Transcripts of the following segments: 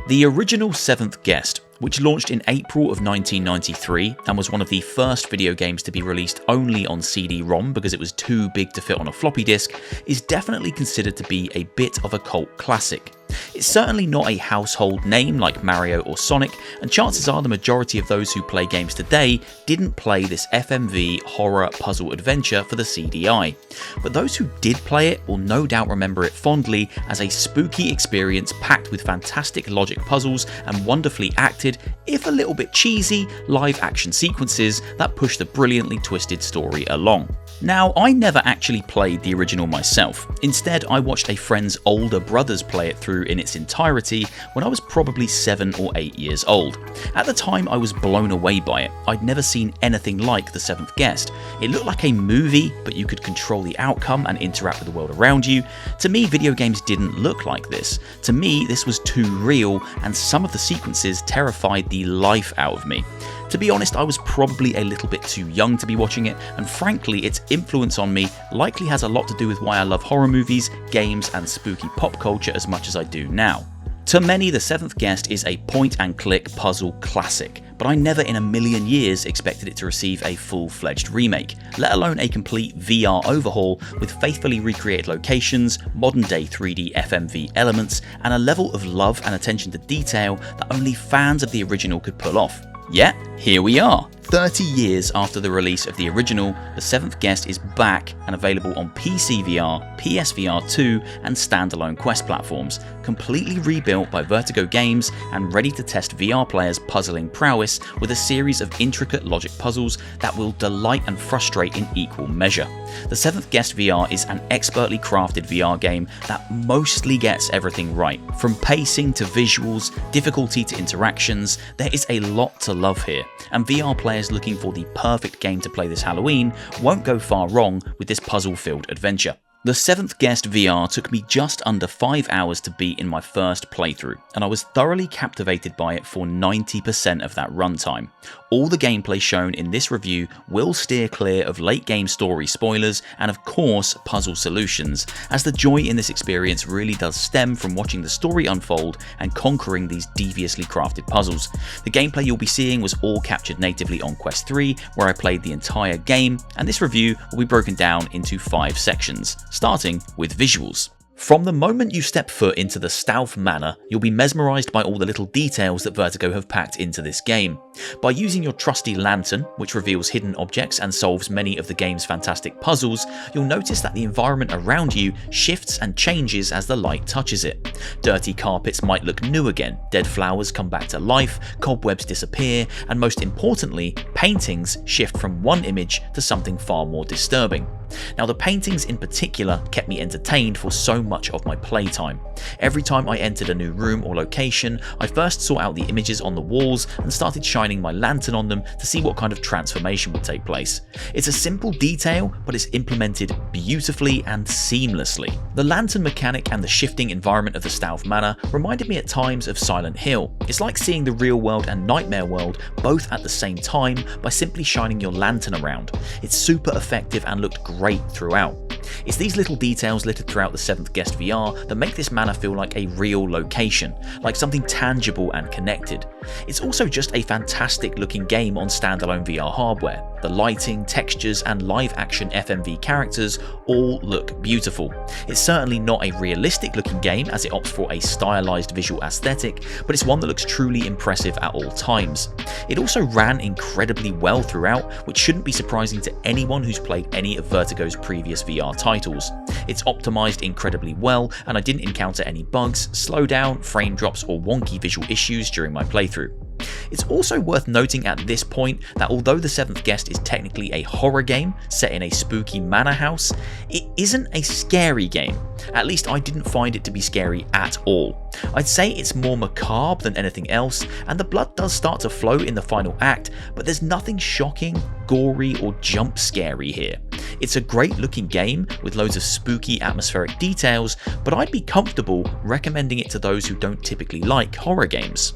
The original Seventh Guest, which launched in April of 1993 and was one of the first video games to be released only on CD-ROM because it was too big to fit on a floppy disk, is definitely considered to be a bit of a cult classic. It's certainly not a household name like Mario or Sonic, and chances are the majority of those who play games today didn't play this FMV horror puzzle adventure for the CDI. But those who did play it will no doubt remember it fondly as a spooky experience packed with fantastic logic puzzles and wonderfully acted, if a little bit cheesy, live action sequences that push the brilliantly twisted story along. Now, I never actually played the original myself. Instead, I watched a friend's older brothers play it through in its entirety when I was probably 7 or 8 years old. At the time, I was blown away by it. I'd never seen anything like The Seventh Guest. It looked like a movie, but you could control the outcome and interact with the world around you. To me, video games didn't look like this. To me, this was too real, and some of the sequences terrified the life out of me. To be honest, I was probably a little bit too young to be watching it, and frankly, its influence on me likely has a lot to do with why I love horror movies, games, and spooky pop culture as much as I do now. To many, The Seventh Guest is a point-and-click puzzle classic, but I never in a million years expected it to receive a full-fledged remake, let alone a complete VR overhaul with faithfully recreated locations, modern-day 3D FMV elements, and a level of love and attention to detail that only fans of the original could pull off. Yet, here we are. 30 years after the release of the original, The Seventh Guest is back and available on PCVR, PSVR 2 and standalone Quest platforms, completely rebuilt by Vertigo Games and ready to test VR players' puzzling prowess with a series of intricate logic puzzles that will delight and frustrate in equal measure. The Seventh Guest VR is an expertly crafted VR game that mostly gets everything right. From pacing to visuals, difficulty to interactions, there is a lot to love here, and VR players looking for the perfect game to play this Halloween won't go far wrong with this puzzle-filled adventure. The Seventh Guest VR took me just under 5 hours to beat in my first playthrough, and I was thoroughly captivated by it for 90% of that runtime. All the gameplay shown in this review will steer clear of late game story spoilers and of course puzzle solutions, as the joy in this experience really does stem from watching the story unfold and conquering these deviously crafted puzzles. The gameplay you'll be seeing was all captured natively on Quest 3, where I played the entire game, and this review will be broken down into 5 sections, starting with visuals. From the moment you step foot into the Stauff Manor, you'll be mesmerised by all the little details that Vertigo have packed into this game. By using your trusty lantern, which reveals hidden objects and solves many of the game's fantastic puzzles, you'll notice that the environment around you shifts and changes as the light touches it. Dirty carpets might look new again, dead flowers come back to life, cobwebs disappear, and most importantly, paintings shift from one image to something far more disturbing. Now, the paintings in particular kept me entertained for so much of my playtime. Every time I entered a new room or location, I first sought out the images on the walls and started shining my lantern on them to see what kind of transformation would take place. It's a simple detail, but it's implemented beautifully and seamlessly. The lantern mechanic and the shifting environment of the Stauff Manor reminded me at times of Silent Hill. It's like seeing the real world and nightmare world both at the same time by simply shining your lantern around. It's super effective and looked great throughout. It's these little details littered throughout the Seventh Guest VR that make this manor feel like a real location, like something tangible and connected. It's also just a fantastic looking game on standalone VR hardware. The lighting, textures, and live action FMV characters all look beautiful. It's certainly not a realistic looking game as it opts for a stylized visual aesthetic, but it's one that looks truly impressive at all times. It also ran incredibly well throughout, which shouldn't be surprising to anyone who's played any of Vertigo's previous VR titles. It's optimized incredibly well, and I didn't encounter any bugs, slowdown, frame drops, or wonky visual issues during my playthrough. It's also worth noting at this point that although The Seventh Guest is technically a horror game set in a spooky manor house, it isn't a scary game. At least I didn't find it to be scary at all. I'd say it's more macabre than anything else, and the blood does start to flow in the final act, but there's nothing shocking, gory, or jump scary here. It's a great looking game with loads of spooky atmospheric details, but I'd be comfortable recommending it to those who don't typically like horror games.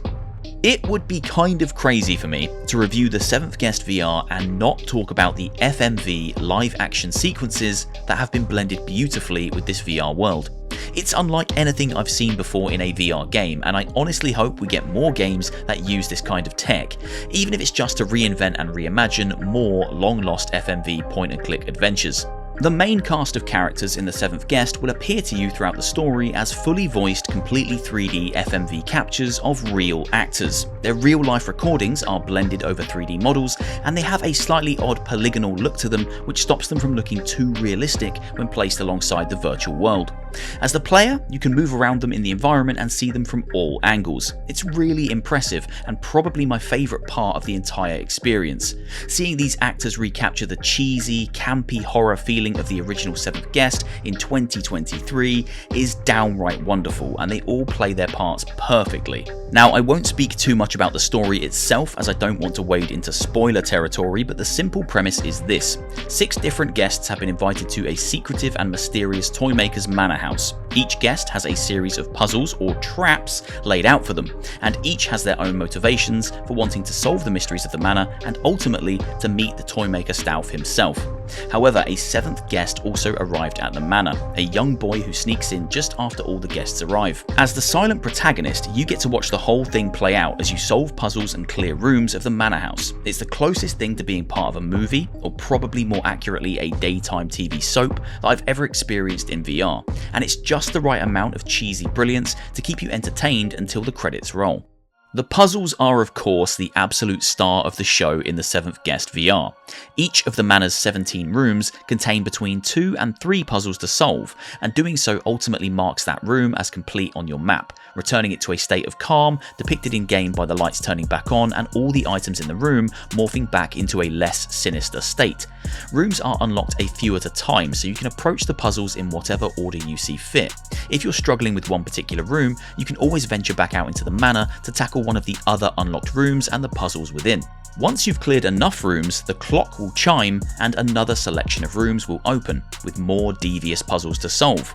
It would be kind of crazy for me to review The Seventh Guest VR and not talk about the FMV live action sequences that have been blended beautifully with this VR world. It's unlike anything I've seen before in a VR game, and I honestly hope we get more games that use this kind of tech, even if it's just to reinvent and reimagine more long-lost FMV point-and-click adventures. The main cast of characters in The Seventh Guest will appear to you throughout the story as fully voiced, completely 3D FMV captures of real actors. Their real-life recordings are blended over 3D models, and they have a slightly odd polygonal look to them which stops them from looking too realistic when placed alongside the virtual world. As the player, you can move around them in the environment and see them from all angles. It's really impressive and probably my favourite part of the entire experience. Seeing these actors recapture the cheesy, campy horror feeling of the original Seventh Guest in 2023 is downright wonderful, and they all play their parts perfectly. Now, I won't speak too much about the story itself as I don't want to wade into spoiler territory, but the simple premise is this. 6 different guests have been invited to a secretive and mysterious toy maker's manor house. Each guest has a series of puzzles or traps laid out for them, and each has their own motivations for wanting to solve the mysteries of the manor and ultimately to meet the toy maker Stauf himself. However, a 7th guest also arrived at the manor, a young boy who sneaks in just after all the guests arrive. As the silent protagonist, you get to watch the whole thing play out as you solve puzzles and clear rooms of the manor house. It's the closest thing to being part of a movie, or probably more accurately a daytime TV soap, that I've ever experienced in VR, and it's just the right amount of cheesy brilliance to keep you entertained until the credits roll. The puzzles are of course the absolute star of the show in the 7th Guest VR. Each of the manor's 17 rooms contain between 2 and 3 puzzles to solve, and doing so ultimately marks that room as complete on your map, returning it to a state of calm depicted in game by the lights turning back on and all the items in the room morphing back into a less sinister state. Rooms are unlocked a few at a time, so you can approach the puzzles in whatever order you see fit. If you're struggling with one particular room, you can always venture back out into the manor to tackle one of the other unlocked rooms and the puzzles within. Once you've cleared enough rooms, the clock will chime and another selection of rooms will open, with more devious puzzles to solve.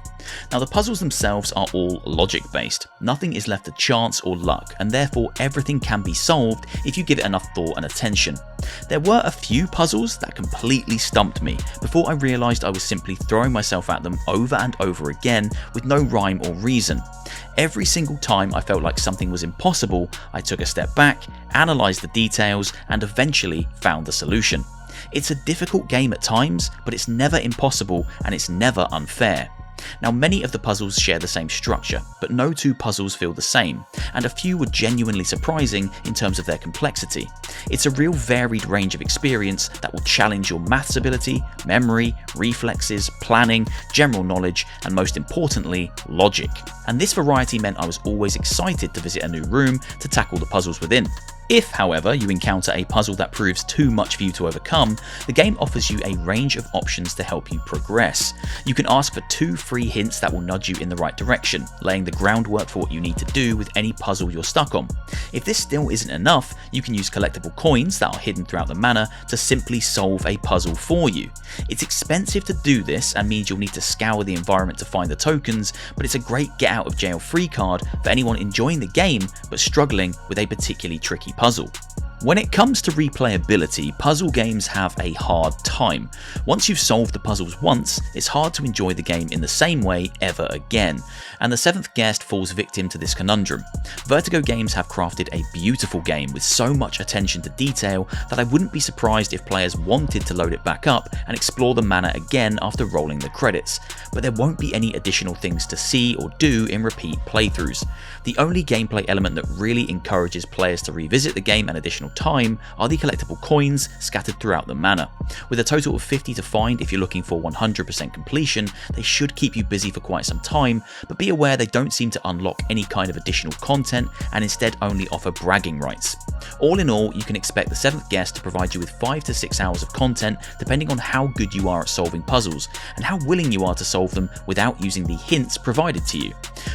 Now, the puzzles themselves are all logic based. Nothing is left to chance or luck, and therefore everything can be solved if you give it enough thought and attention. There were a few puzzles that completely stumped me before I realised I was simply throwing myself at them over and over again with no rhyme or reason. Every single time I felt like something was impossible, I took a step back, analysed the details, and eventually found the solution. It's a difficult game at times, but it's never impossible and it's never unfair. Now, many of the puzzles share the same structure, but no 2 puzzles feel the same, and a few were genuinely surprising in terms of their complexity. It's a real varied range of experience that will challenge your maths ability, memory, reflexes, planning, general knowledge, and most importantly, logic. And this variety meant I was always excited to visit a new room to tackle the puzzles within. If, however, you encounter a puzzle that proves too much for you to overcome, the game offers you a range of options to help you progress. You can ask for 2 free hints that will nudge you in the right direction, laying the groundwork for what you need to do with any puzzle you're stuck on. If this still isn't enough, you can use collectible coins that are hidden throughout the manor to simply solve a puzzle for you. It's expensive to do this and means you'll need to scour the environment to find the tokens, but it's a great get out of jail free card for anyone enjoying the game but struggling with a particularly tricky puzzle. When it comes to replayability, puzzle games have a hard time. Once you've solved the puzzles once, it's hard to enjoy the game in the same way ever again, and the 7th Guest falls victim to this conundrum. Vertigo Games have crafted a beautiful game with so much attention to detail that I wouldn't be surprised if players wanted to load it back up and explore the manor again after rolling the credits, but there won't be any additional things to see or do in repeat playthroughs. The only gameplay element that really encourages players to revisit the game an additional time are the collectible coins scattered throughout the manor. With a total of 50 to find if you're looking for 100% completion, they should keep you busy for quite some time, but be aware they don't seem to unlock any kind of additional content and instead only offer bragging rights. All in all, you can expect the 7th Guest to provide you with 5 to 6 hours of content depending on how good you are at solving puzzles and how willing you are to solve them without using the hints provided to you.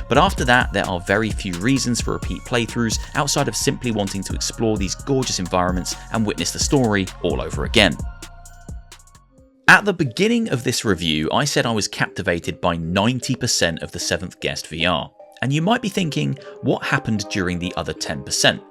But after that, there are very few reasons for repeat playthroughs outside of simply wanting to explore these gorgeous environments and witness the story all over again. At the beginning of this review, I said I was captivated by 90% of the 7th Guest VR. And you might be thinking, what happened during the other 10%?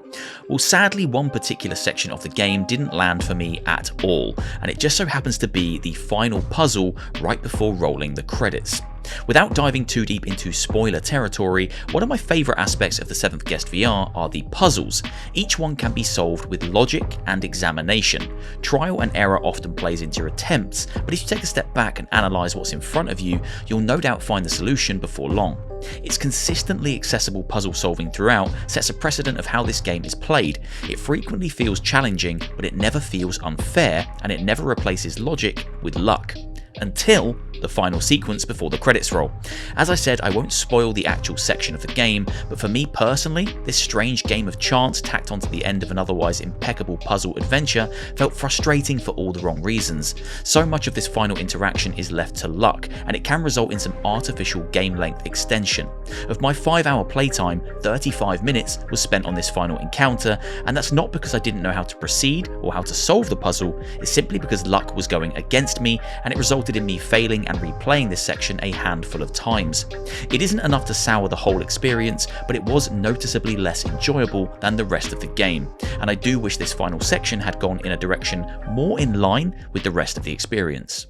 Well, sadly, one particular section of the game didn't land for me at all, and it just so happens to be the final puzzle right before rolling the credits. Without diving too deep into spoiler territory, one of my favourite aspects of the 7th Guest VR are the puzzles. Each one can be solved with logic and examination. Trial and error often plays into your attempts, but if you take a step back and analyse what's in front of you, you'll no doubt find the solution before long. Its consistently accessible puzzle solving throughout sets a precedent of how this game is played. It frequently feels challenging, but it never feels unfair, and it never replaces logic with luck. Until the final sequence before the credits roll. As I said, I won't spoil the actual section of the game, but for me personally, this strange game of chance tacked onto the end of an otherwise impeccable puzzle adventure felt frustrating for all the wrong reasons. So much of this final interaction is left to luck, and it can result in some artificial game length extension. Of my 5-hour playtime, 35 minutes was spent on this final encounter, and that's not because I didn't know how to proceed or how to solve the puzzle, it's simply because luck was going against me, and it resulted in me failing and replaying this section a handful of times. It isn't enough to sour the whole experience, but it was noticeably less enjoyable than the rest of the game, and I do wish this final section had gone in a direction more in line with the rest of the experience.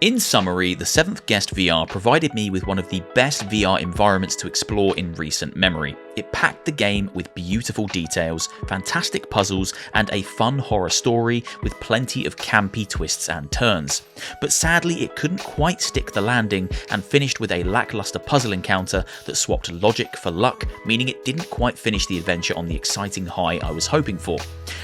In summary, the 7th Guest VR provided me with one of the best VR environments to explore in recent memory. It packed the game with beautiful details, fantastic puzzles, and a fun horror story with plenty of campy twists and turns. But sadly, it couldn't quite stick the landing and finished with a lackluster puzzle encounter that swapped logic for luck, meaning it didn't quite finish the adventure on the exciting high I was hoping for.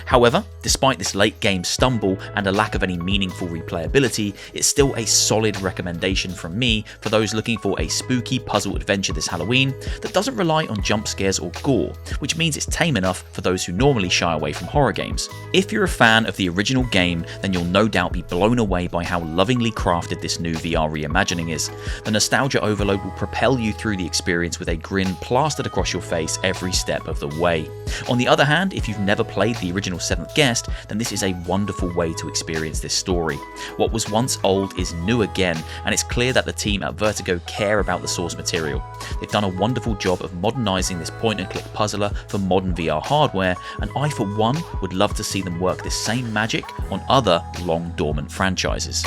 However, despite this late game stumble and a lack of any meaningful replayability, it's still a solid recommendation from me for those looking for a spooky puzzle adventure this Halloween that doesn't rely on jump scares or gore, which means it's tame enough for those who normally shy away from horror games. If you're a fan of the original game, then you'll no doubt be blown away by how lovingly crafted this new VR reimagining is. The nostalgia overload will propel you through the experience with a grin plastered across your face every step of the way. On the other hand, if you've never played the original 7th Guest, then this is a wonderful way to experience this story. What was once old is new again, and it's clear that the team at Vertigo care about the source material. They've done a wonderful job of modernising this point-and-click puzzler for modern VR hardware, and I for one would love to see them work this same magic on other long-dormant franchises.